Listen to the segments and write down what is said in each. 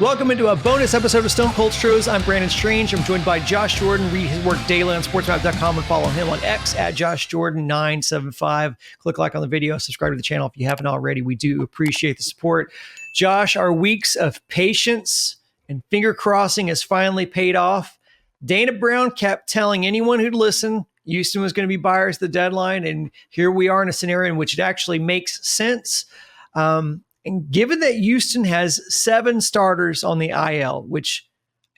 Welcome into a bonus episode of Stone Cold Stros. I'm Brandon Strange. I'm joined by Josh Jordan. Read his work daily on sportsmap.com and follow him on X at JoshJordan975. Click like on the video, subscribe to the channel if you haven't already. We do appreciate the support. Josh, our weeks of patience and finger crossing has finally paid off. Dana Brown kept telling anyone who'd listen Houston was going to be buyers at the deadline, and here we are in a scenario in which it actually makes sense. And given that Houston has 7 starters on the IL, which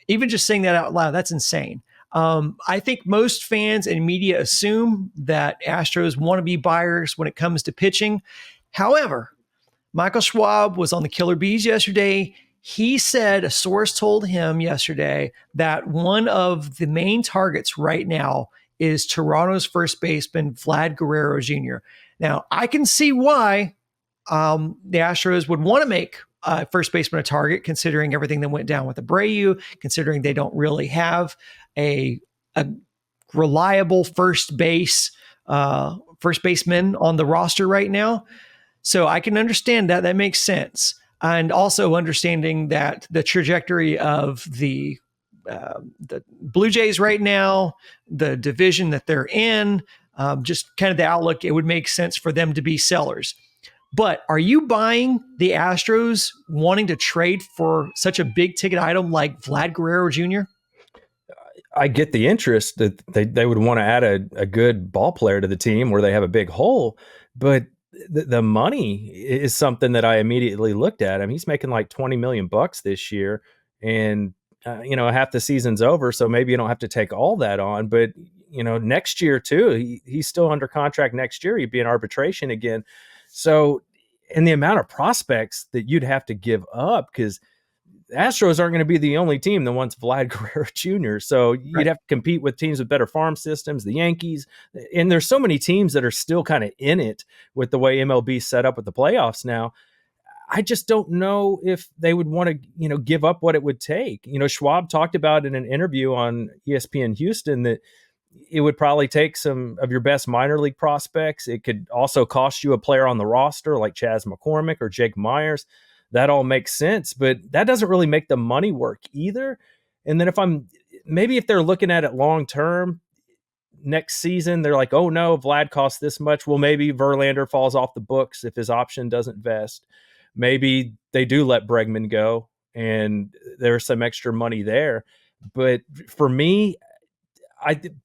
even just saying that out loud, that's insane. I think most fans and media assume that Astros want to be buyers when it comes to pitching. However, Michael Schwab was on the Killer Bees yesterday. He said a source told him yesterday that one of the main targets right now is Toronto's first baseman, Vlad Guerrero Jr. Now, I can see why the Astros would want to make first baseman a target, considering everything that went down with Abreu, considering they don't really have a reliable first baseman on the roster right now. So I can understand that. That makes sense. And also understanding that the trajectory of the Blue Jays right now, the division that they're in, just kind of the outlook, it would make sense for them to be sellers. But are you buying the Astros wanting to trade for such a big ticket item like Vlad Guerrero Jr.? I get the interest that they would want to add a good ball player to the team where they have a big hole, but the money is something that I immediately looked at. I mean, he's making like $20 million this year, and half the season's over, so maybe you don't have to take all that on. But next year too, he's still under contract next year. He'd be in arbitration again. So, and the amount of prospects that you'd have to give up, because the Astros aren't going to be the only team that wants Vlad Guerrero Jr. So you'd have to compete with teams with better farm systems, the Yankees. And there's so many teams that are still kind of in it with the way MLB's set up with the playoffs now. I just don't know if they would want to, give up what it would take. Schwab talked about in an interview on ESPN Houston that it would probably take some of your best minor league prospects. It could also cost you a player on the roster like Chas McCormick or Jake Myers. That all makes sense, but that doesn't really make the money work either. And then if they're looking at it long term, next season, they're like, oh no, Vlad costs this much. Well, maybe Verlander falls off the books if his option doesn't vest. Maybe they do let Bregman go and there's some extra money there. But for me,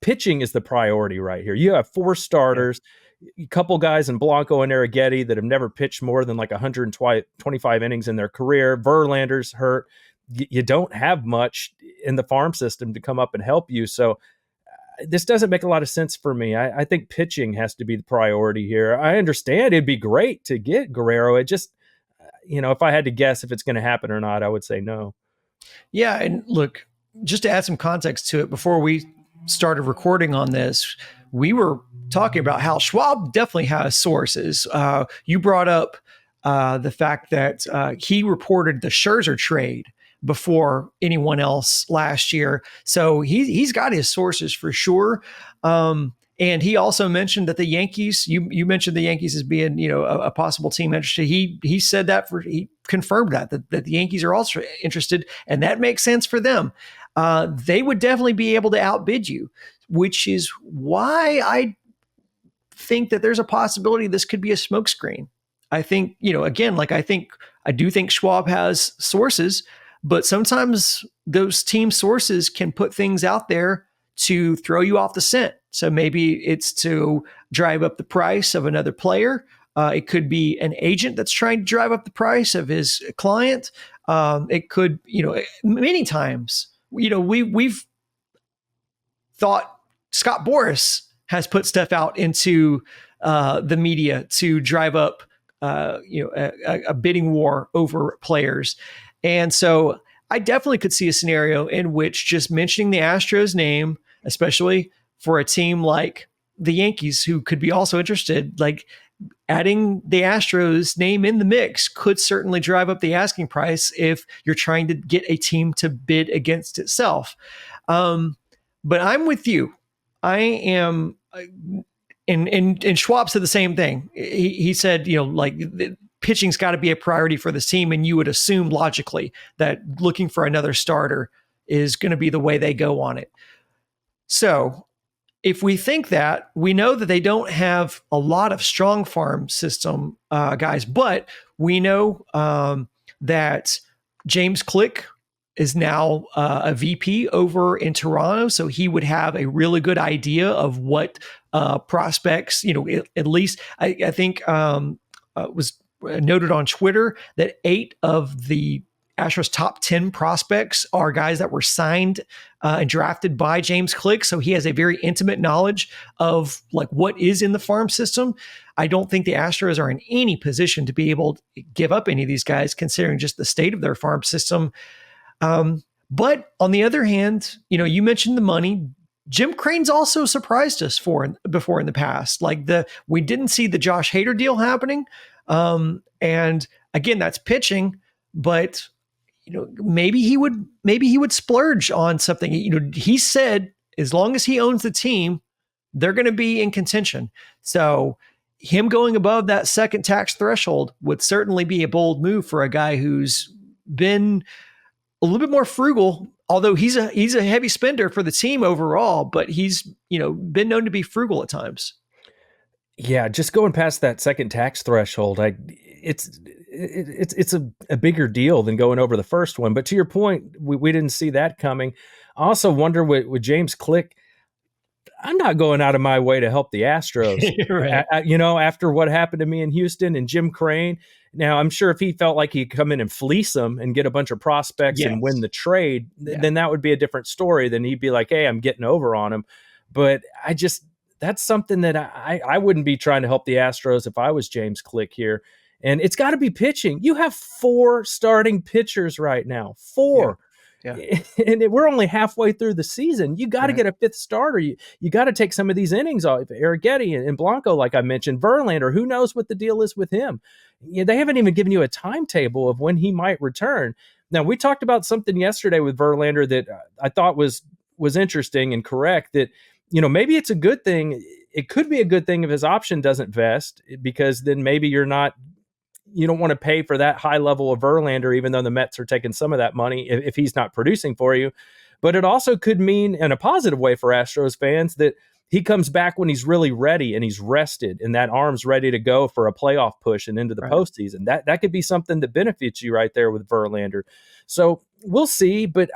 pitching is the priority right here. You have 4 starters, a couple guys in Blanco and Arrighetti that have never pitched more than like 125 innings in their career. Verlander's hurt. You don't have much in the farm system to come up and help you. So this doesn't make a lot of sense for me. I think pitching has to be the priority here. I understand it'd be great to get Guerrero. It just, if I had to guess if it's going to happen or not, I would say no. Yeah. And look, just to add some context to it, before we started recording on this, we were talking about how Schwab definitely has sources. You brought up the fact that he reported the Scherzer trade before anyone else last year. So he's got his sources for sure. And he also mentioned that the Yankees, you mentioned the Yankees as being, a possible team interested. He said that he confirmed that the Yankees are also interested, and that makes sense for them. They would definitely be able to outbid you, which is why I think that there's a possibility this could be a smokescreen. I think, I do think Schwab has sources, but sometimes those team sources can put things out there to throw you off the scent. So maybe it's to drive up the price of another player. It could be an agent that's trying to drive up the price of his client. It could, many times, we've thought Scott Boras has put stuff out into the media to drive up, a bidding war over players. And so I definitely could see a scenario in which just mentioning the Astros name, especially for a team like the Yankees, who could be also interested, like adding the Astros name in the mix could certainly drive up the asking price if you're trying to get a team to bid against itself. But I'm with you. I am, and Schwab said the same thing. He said, pitching's got to be a priority for this team. And you would assume logically that looking for another starter is going to be the way they go on it. So if we think that, we know that they don't have a lot of strong farm system guys, but we know that James Click is now a VP over in Toronto, so he would have a really good idea of what prospects, at least I think was noted on Twitter that 8 of the Astros top 10 prospects are guys that were signed and drafted by James Click. So he has a very intimate knowledge of like what is in the farm system. I don't think the Astros are in any position to be able to give up any of these guys, considering just the state of their farm system. But on the other hand, you mentioned the money. Jim Crane's also surprised us before in the past. Like we didn't see the Josh Hader deal happening. And again, that's pitching, but maybe he would splurge on something. He said as long as he owns the team, they're going to be in contention. So him going above that second tax threshold would certainly be a bold move for a guy who's been a little bit more frugal, although he's a heavy spender for the team overall, but he's, been known to be frugal at times. Yeah, just going past that second tax threshold, it's a bigger deal than going over the first one. But to your point, we didn't see that coming. I also wonder with James Click, I'm not going out of my way to help the Astros. Right. After what happened to me in Houston and Jim Crane. Now, I'm sure if he felt like he'd come in and fleece them and get a bunch of prospects and win the trade, then that would be a different story. Then he'd be like, hey, I'm getting over on him. But that's something that I wouldn't be trying to help the Astros if I was James Click here. And it's got to be pitching. You have 4 starting pitchers right now. 4. Yeah. And we're only halfway through the season. You got to get a 5th starter. You got to take some of these innings off. Arrighetti and Blanco, like I mentioned, Verlander, who knows what the deal is with him. They haven't even given you a timetable of when he might return. Now, we talked about something yesterday with Verlander that I thought was interesting and correct, that maybe it's a good thing. It could be a good thing if his option doesn't vest, because then maybe you don't want to pay for that high level of Verlander, even though the Mets are taking some of that money if he's not producing for you. But it also could mean, in a positive way for Astros fans, that he comes back when he's really ready and he's rested and that arm's ready to go for a playoff push and into the postseason. That could be something that benefits you right there with Verlander. So we'll see, but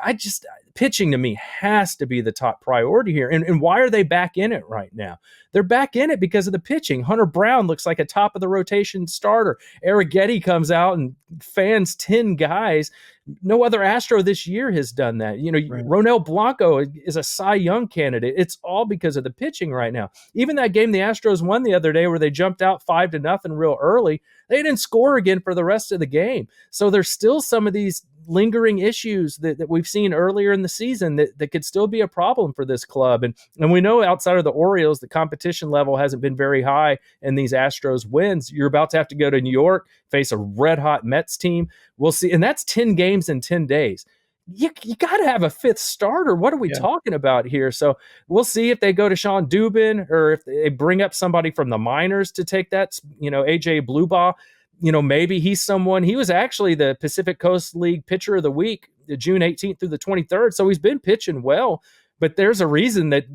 pitching to me has to be the top priority here. And why are they back in it right now? They're back in it because of the pitching. Hunter Brown looks like a top of the rotation starter. Arrighetti comes out and fans 10 guys. No other Astro this year has done that. Ronel Blanco is a Cy Young candidate. It's all because of the pitching right now. Even that game the Astros won the other day where they jumped out 5-0 real early, they didn't score again for the rest of the game. So there's still some of these lingering issues that we've seen earlier in the season that could still be a problem for this club. And we know outside of the Orioles, the competition level hasn't been very high in these Astros wins. You're about to have to go to New York, face a red-hot Mets team. We'll see. And that's 10 games in 10 days. You got to have a 5th starter. What are we talking about here? So we'll see if they go to Sean Dubin or if they bring up somebody from the minors to take that, AJ Blubaugh. Maybe he's someone. He was actually the Pacific Coast League Pitcher of the Week, the June 18th through the 23rd. So he's been pitching well, but there's a reason that,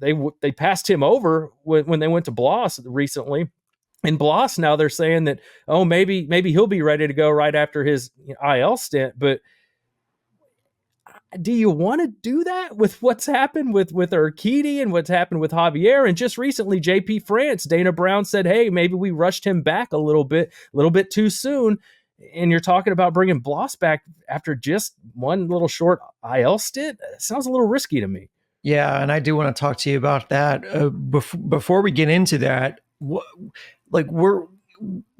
they passed him over when they went to Bloss recently. In Bloss now they're saying that, maybe he'll be ready to go right after his IL stint. But do you want to do that with what's happened with Urquidy and what's happened with Javier? And just recently, JP France, Dana Brown said, hey, maybe we rushed him back a little bit too soon. And you're talking about bringing Bloss back after just one little short IL stint? It sounds a little risky to me. Yeah, and I do want to talk to you about that. Before we get into that,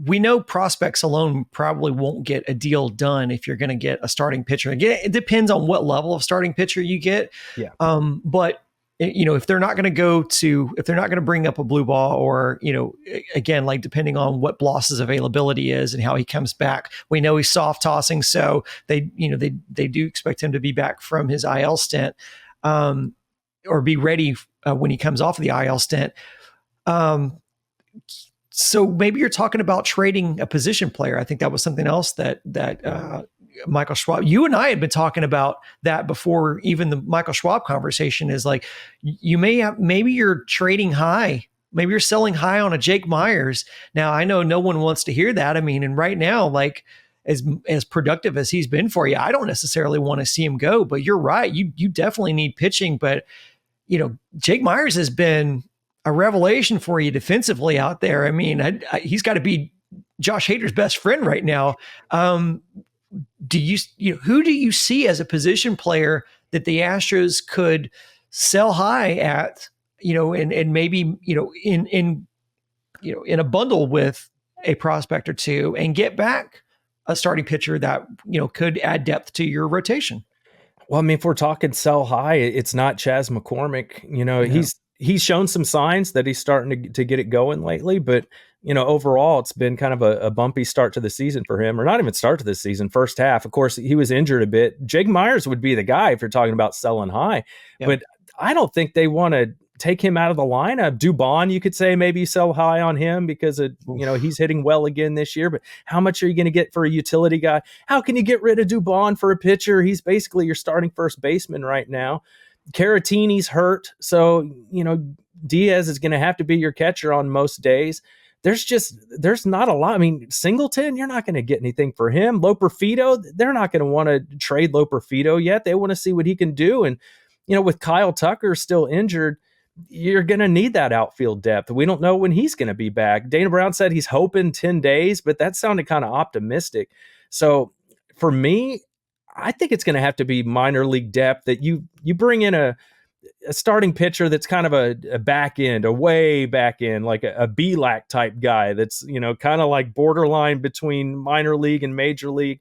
we know prospects alone probably won't get a deal done if you're going to get a starting pitcher. Again, it depends on what level of starting pitcher you get. Yeah. But if they're not going to bring up a blue ball, or again, like depending on what Bloss's availability is and how he comes back, we know he's soft tossing, so they do expect him to be back from his IL stint, or be ready when he comes off of the IL stint. So maybe you're talking about trading a position player. I think that was something else that Michael Schwab, you and I had been talking about that before even the Michael Schwab conversation. Is like, you may have, maybe you're trading high, maybe you're selling high on a Jake Myers. Now I know no one wants to hear that. I mean, and right now, like, as productive as he's been for you, I don't necessarily want to see him go. But you're right, you definitely need pitching. But Jake Myers has been a revelation for you defensively out there. I mean, he's got to be Josh Hader's best friend right now. Do who do you see as a position player that the Astros could sell high at, and maybe, in a bundle with a prospect or two and get back a starting pitcher that, could add depth to your rotation? Well, I mean, if we're talking sell high, it's not Chas McCormick. Yeah. He's shown some signs that he's starting to get it going lately, but overall, it's been kind of a bumpy start to the season for him, or not even start to the season. First half, of course, he was injured a bit. Jake Myers would be the guy if you're talking about selling high, Yep. but I don't think they want to take him out of the lineup. Dubon, you could say maybe sell high on him because he's hitting well again this year. But how much are you going to get for a utility guy? How can you get rid of Dubon for a pitcher? He's basically your starting first baseman right now. Caratini's hurt, so Diaz is going to have to be your catcher on most days. There's not a lot. I mean, Singleton, you're not going to get anything for him. Loperfido, they're not going to want to trade Loperfido yet. They want to see what he can do. And with Kyle Tucker still injured, you're going to need that outfield depth. We don't know when he's going to be back. Dana Brown said he's hoping 10 days, but that sounded kind of optimistic. So for me, I think it's going to have to be minor league depth, that you bring in a starting pitcher that's kind of a back end, a way back end, like a B-lac type guy that's, kind of like borderline between minor league and major league.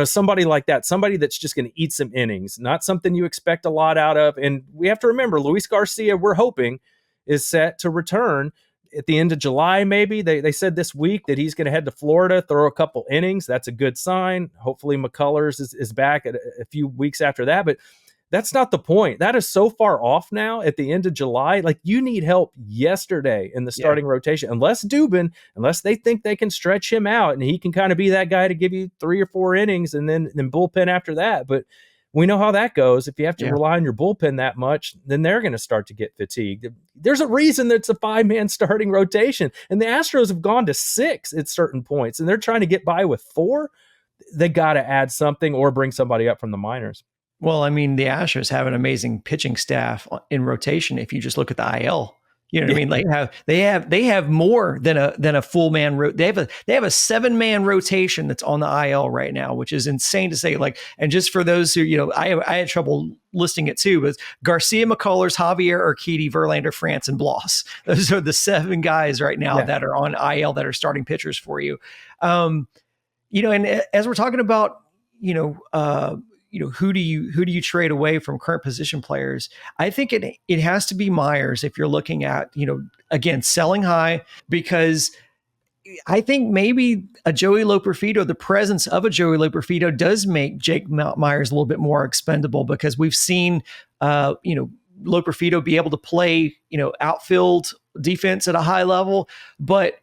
Somebody like that, somebody that's just going to eat some innings, not something you expect a lot out of. And we have to remember, Luis Garcia, we're hoping, is set to return at the end of July, maybe. They said this week that he's going to head to Florida, throw a couple innings. That's a good sign. Hopefully McCullers is back at a few weeks after that. But that's not the point. That is so far off now at the end of July. Like, you need help yesterday in the starting rotation. Unless they think they can stretch him out and he can kind of be that guy to give you 3 or 4 innings and then bullpen after that. But we know how that goes. If you have to rely on your bullpen that much, then they're going to start to get fatigued. There's a reason that it's a 5-man starting rotation. And the Astros have gone to 6 at certain points, and they're trying to get by with 4. They got to add something or bring somebody up from the minors. Well, I mean, the Astros have an amazing pitching staff in rotation. If you just look at the IL, you know what I mean? They have more than a full man. They have a 7-man rotation that's on the IL right now, which is insane to say. Like, and just for those who, I had trouble listing it too, but Garcia, McCullers, Javier, Urquidy, Verlander, France, and Bloss. Those are the 7 guys right now that are on IL that are starting pitchers for you. And as we're talking about, who do you trade away from current position players? I think it has to be Myers if you're looking at, again, selling high, because I think maybe a Joey Loperfido, the presence of a Joey Loperfido does make Jake Myers a little bit more expendable, because we've seen, Loperfido be able to play, outfield defense at a high level, but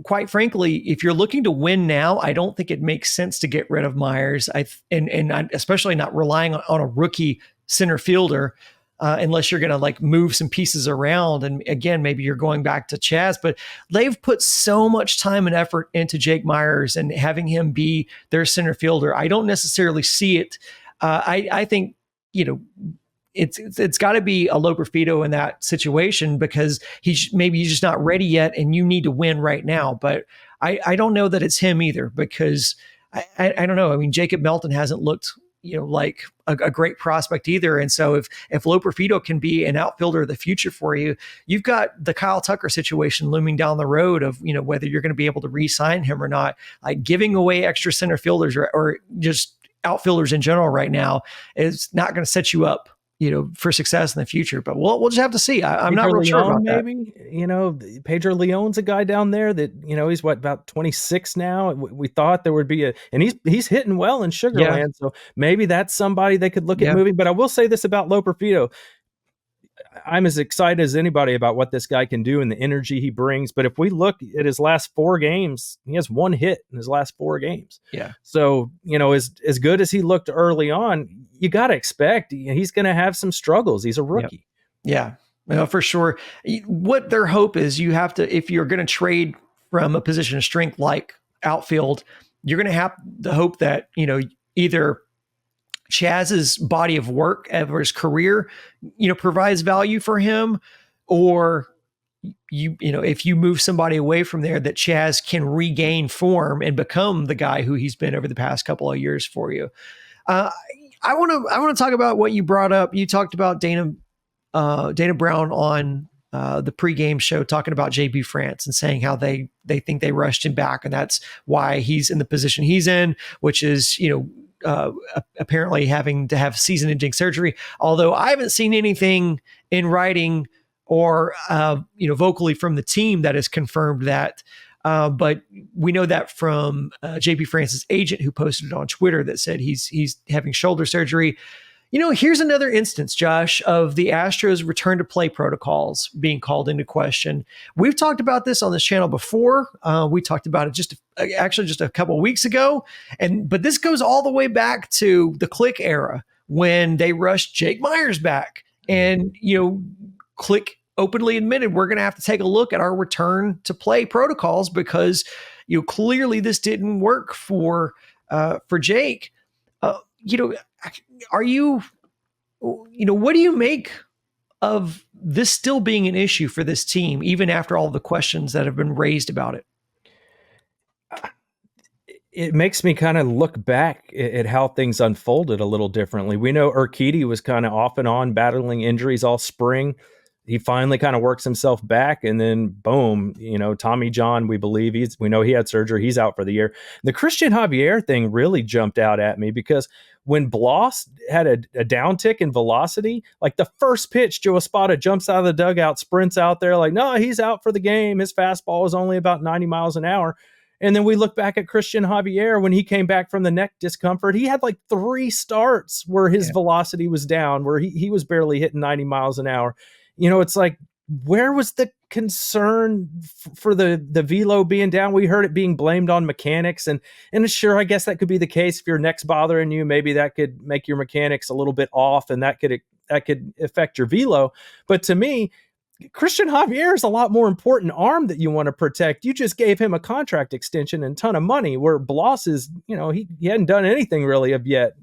quite frankly, if you're looking to win now, I don't think it makes sense to get rid of Myers. And especially not relying on a rookie center fielder, unless you're going to like move some pieces around. And again, maybe you're going back to Chas, but they've put so much time and effort into Jake Myers and having him be their center fielder. I don't necessarily see it. I think, it's got to be a Loperfido in that situation, because he's just not ready yet, and you need to win right now. But I don't know that it's him either, because I don't know. I mean, Jacob Melton hasn't looked like a great prospect either. And so if Loperfido can be an outfielder of the future for you, you've got the Kyle Tucker situation looming down the road of whether you're going to be able to re-sign him or not. Like, giving away extra center fielders or just outfielders in general right now is not going to set you up for success in the future. But we'll just have to see. I'm not real sure about maybe that. Pedro Leon's a guy down there that he's about 26 now. We thought there would be and he's hitting well in Sugarland, so maybe that's somebody they could look at moving. But I will say this about Loperfido: I'm as excited as anybody about what this guy can do and the energy he brings. But if we look at his last 4 games, he has 1 hit in his last 4 games. Yeah. So, as good as he looked early on, you got to expect he's going to have some struggles. He's a rookie. Yeah. For sure. What their hope is, you have to, if you're going to trade from a position of strength like outfield, you're going to have the hope that, either Chaz's body of work over his career, provides value for him, or if you move somebody away from there, that Chaz can regain form and become the guy who he's been over the past couple of years for you. I want to talk about what you brought up. You talked about Dana Brown on the pregame show, talking about JB France and saying how they think they rushed him back, and that's why he's in the position he's in, which is apparently having to have season-ending surgery. Although I haven't seen anything in writing or vocally from the team that has confirmed that. But we know that from JP France's agent, who posted it on Twitter, that said he's having shoulder surgery. Here's another instance, Josh, of the Astros return to play protocols being called into question. We've talked about this on this channel before. We talked about it just a couple of weeks ago. But this goes all the way back to the Click era, when they rushed Jake Myers back. And, Click openly admitted, we're going to have to take a look at our return to play protocols, because, clearly this didn't work for Jake. Are you, what do you make of this still being an issue for this team, even after all the questions that have been raised about it? It makes me kind of look back at how things unfolded a little differently. We know Urquidy was kind of off and on battling injuries all spring. He finally kind of works himself back, and then boom, Tommy John, we know he had surgery. He's out for the year. The Christian Javier thing really jumped out at me, because when Bloss had a downtick in velocity, like the first pitch, Joe Espada jumps out of the dugout, sprints out there like, no, he's out for the game. His fastball was only about 90 miles an hour. And then we look back at Christian Javier when he came back from the neck discomfort. He had like 3 starts where his velocity was down, where he was barely hitting 90 miles an hour. It's like, where was the concern for the velo being down? We heard it being blamed on mechanics, and sure, I guess that could be the case. If your neck's bothering you, maybe that could make your mechanics a little bit off, and that could affect your velo. But to me, Christian Javier is a lot more important arm that you want to protect. You just gave him a contract extension and a ton of money, where Bloss is, he hadn't done anything really of yet,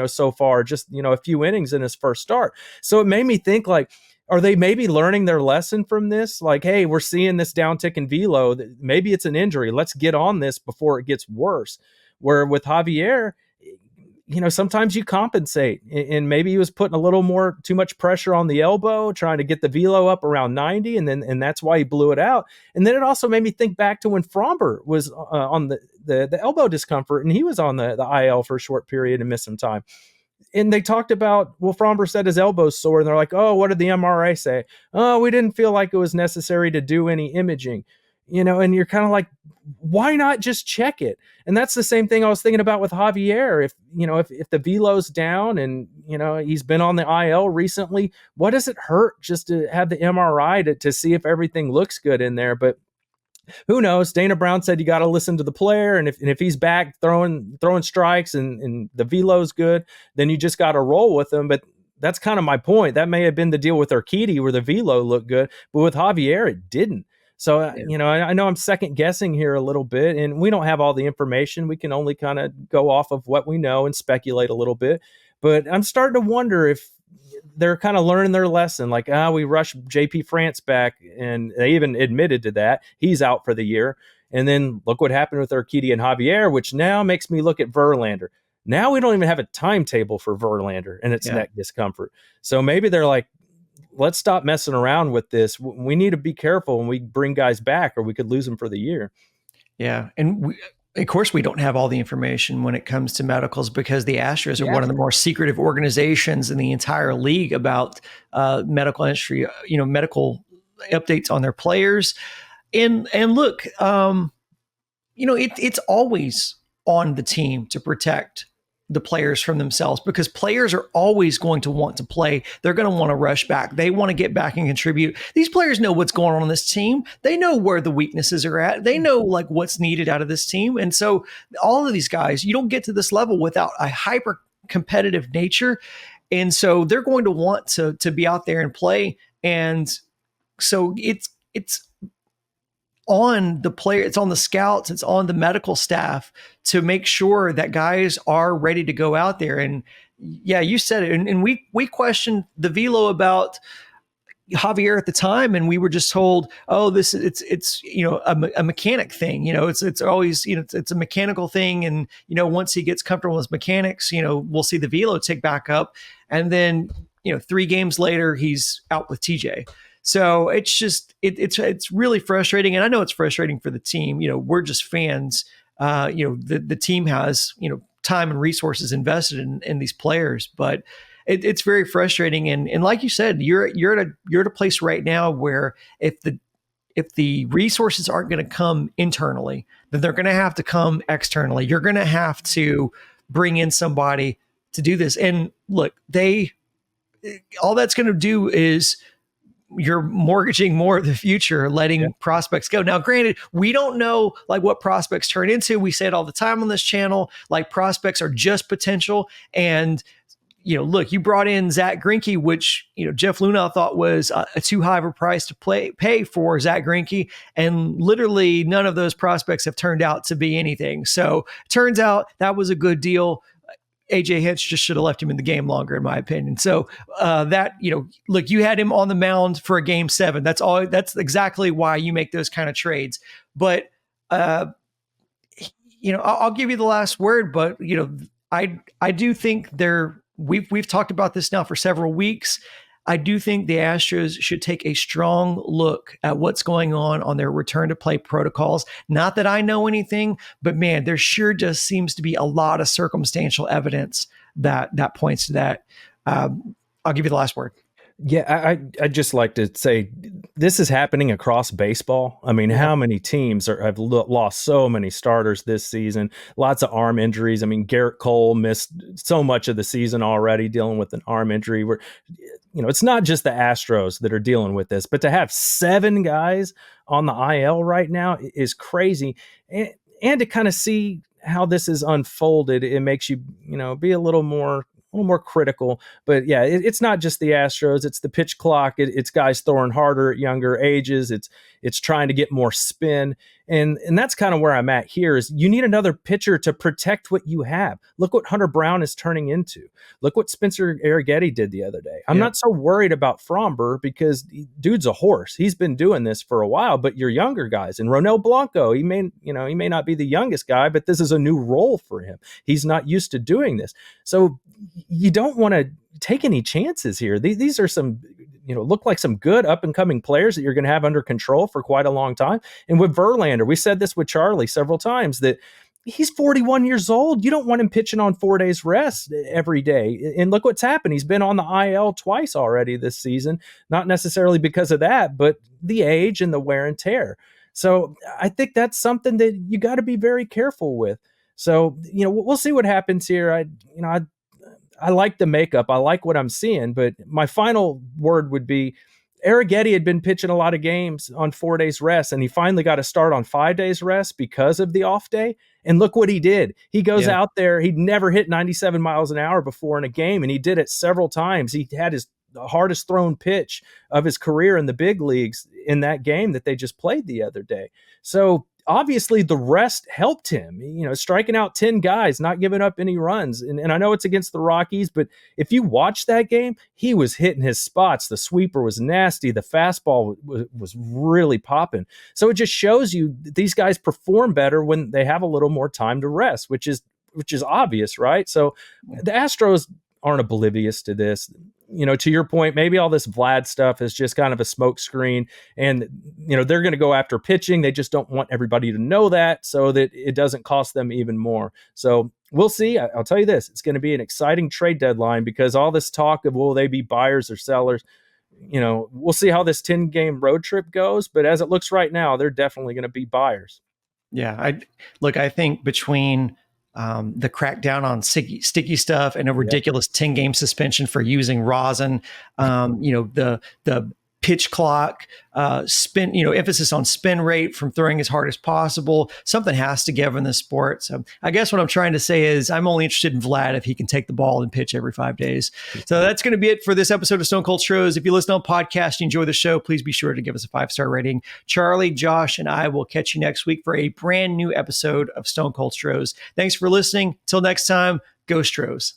so far, just, a few innings in his first start. So it made me think, like, are they maybe learning their lesson from this? Like, hey, we're seeing this downtick in velo. Maybe it's an injury. Let's get on this before it gets worse. Where with Javier, sometimes you compensate, and maybe he was putting a little too much pressure on the elbow, trying to get the velo up around 90, and that's why he blew it out. And then it also made me think back to when Fromber was on the elbow discomfort, and he was on the IL for a short period and missed some time. And they talked about, Fromber said his elbow's sore, and they're like, oh, what did the MRI say? Oh, we didn't feel like it was necessary to do any imaging, and you're kind of like, why not just check it? And that's the same thing I was thinking about with Javier. If the velo's down and, he's been on the IL recently, what does it hurt just to have the MRI to see if everything looks good in there? But who knows? Dana Brown said you got to listen to the player, and if he's back throwing strikes and the velo's good, then you just got to roll with him. But that's kind of my point. That may have been the deal with Urquidy, where the velo looked good, but with Javier, it didn't. So, I know I'm second guessing here a little bit, and we don't have all the information. We can only kind of go off of what we know and speculate a little bit. But I'm starting to wonder if they're kind of learning their lesson. Like, we rushed JP France back, and they even admitted to that. He's out for the year. And then look what happened with Urquidy and Javier, which now makes me look at Verlander. Now we don't even have a timetable for Verlander and its neck discomfort. So maybe they're like, let's stop messing around with this. We need to be careful when we bring guys back, or we could lose them for the year. Yeah. And of course, we don't have all the information when it comes to medicals, because the Astros are one of the more secretive organizations in the entire league about medical industry, medical updates on their players. And look, it's always on the team to protect the players from themselves, because players are always going to want to play. They're going to want to rush back. They want to get back and contribute. These players know what's going on this team. They know where the weaknesses are at. They know like what's needed out of this team. And so all of these guys, you don't get to this level without a hyper competitive nature. And so they're going to want to be out there and play. And so it's on the player, it's on the scouts, it's on the medical staff to make sure that guys are ready to go out there. And yeah, you said it. And we questioned the velo about Javier at the time, and we were just told, oh, it's a mechanic thing. It's always, it's a mechanical thing. And, once he gets comfortable with his mechanics, we'll see the velo tick back up. And then, 3 games later, he's out with TJ. So it's just it's really frustrating, and I know it's frustrating for the team. We're just fans. The team has time and resources invested in these players, but it's very frustrating. And like you said, you're at a place right now where if the resources aren't going to come internally, then they're going to have to come externally. You're going to have to bring in somebody to do this. And look, all that's going to do is you're mortgaging more of the future, letting prospects go. Now, granted, we don't know like what prospects turn into. We say it all the time on this channel, like prospects are just potential. And, look, you brought in Zach Greinke, which, Jeff Luna thought was a too high of a price to pay for Zach Greinke. And literally none of those prospects have turned out to be anything. So it turns out that was a good deal. AJ Hinch just should have left him in the game longer, in my opinion. So look, you had him on the mound for a game 7. That's exactly why you make those kind of trades. But I'll give you the last word. But I do think we've talked about this now for several weeks. I do think the Astros should take a strong look at what's going on their return to play protocols. Not that I know anything, but man, there sure just seems to be a lot of circumstantial evidence that points to that. I'll give you the last word. Yeah, I'd just like to say this is happening across baseball. I mean, how many teams have lost so many starters this season? Lots of arm injuries. I mean, Garrett Cole missed so much of the season already dealing with an arm injury. Where, it's not just the Astros that are dealing with this, but to have 7 guys on the IL right now is crazy. And to kind of see how this is unfolded, it makes you, be a little more critical. But yeah, it's not just the Astros, it's the pitch clock, it's guys throwing harder at younger ages, it's trying to get more spin. And that's kind of where I'm at here is you need another pitcher to protect what you have. Look what Hunter Brown is turning into. Look what Spencer Arrighetti did the other day. I'm not so worried about Fromber because dude's a horse. He's been doing this for a while, but your younger guys and Ronel Blanco, he may not be the youngest guy, but this is a new role for him. He's not used to doing this. So you don't want to take any chances here. These are some, look like some good up and coming players that you're going to have under control for quite a long time. And with Verlander, we said this with Charlie several times that he's 41 years old. You don't want him pitching on 4 days rest every day. And look what's happened. He's been on the IL twice already this season, not necessarily because of that, but the age and the wear and tear. So I think that's something that you got to be very careful with. So, we'll see what happens here. I like the makeup. I like what I'm seeing, but my final word would be Arrighetti had been pitching a lot of games on 4 days rest, and he finally got a start on 5 days rest because of the off day. And look what he did. He goes out there. He'd never hit 97 miles an hour before in a game, and he did it several times. He had his hardest thrown pitch of his career in the big leagues in that game that they just played the other day. So obviously the rest helped him, striking out 10 guys, not giving up any runs. And I know it's against the Rockies, but if you watch that game, he was hitting his spots. The sweeper was nasty. The fastball was really popping. So it just shows you that these guys perform better when they have a little more time to rest, which is obvious, right? So the Astros aren't oblivious to this. To your point, maybe all this Vlad stuff is just kind of a smoke screen, and they're going to go after pitching. They just don't want everybody to know that so that it doesn't cost them even more. So we'll see. I'll tell you this, it's going to be an exciting trade deadline because all this talk of will they be buyers or sellers, we'll see how this 10-game road trip goes. But as it looks right now, they're definitely going to be buyers. Yeah. I think between the crackdown on sticky stuff, and a ridiculous 10-game suspension for using rosin. The pitch clock, emphasis on spin rate from throwing as hard as possible. Something has to give in this sport. So I guess what I'm trying to say is I'm only interested in Vlad if he can take the ball and pitch every 5 days. So that's going to be it for this episode of Stone Cold Stros. If you listen on podcast, you enjoy the show, please be sure to give us a 5-star rating. Charlie, Josh, and I will catch you next week for a brand new episode of Stone Cold Stros. Thanks for listening. Till next time, go Stros.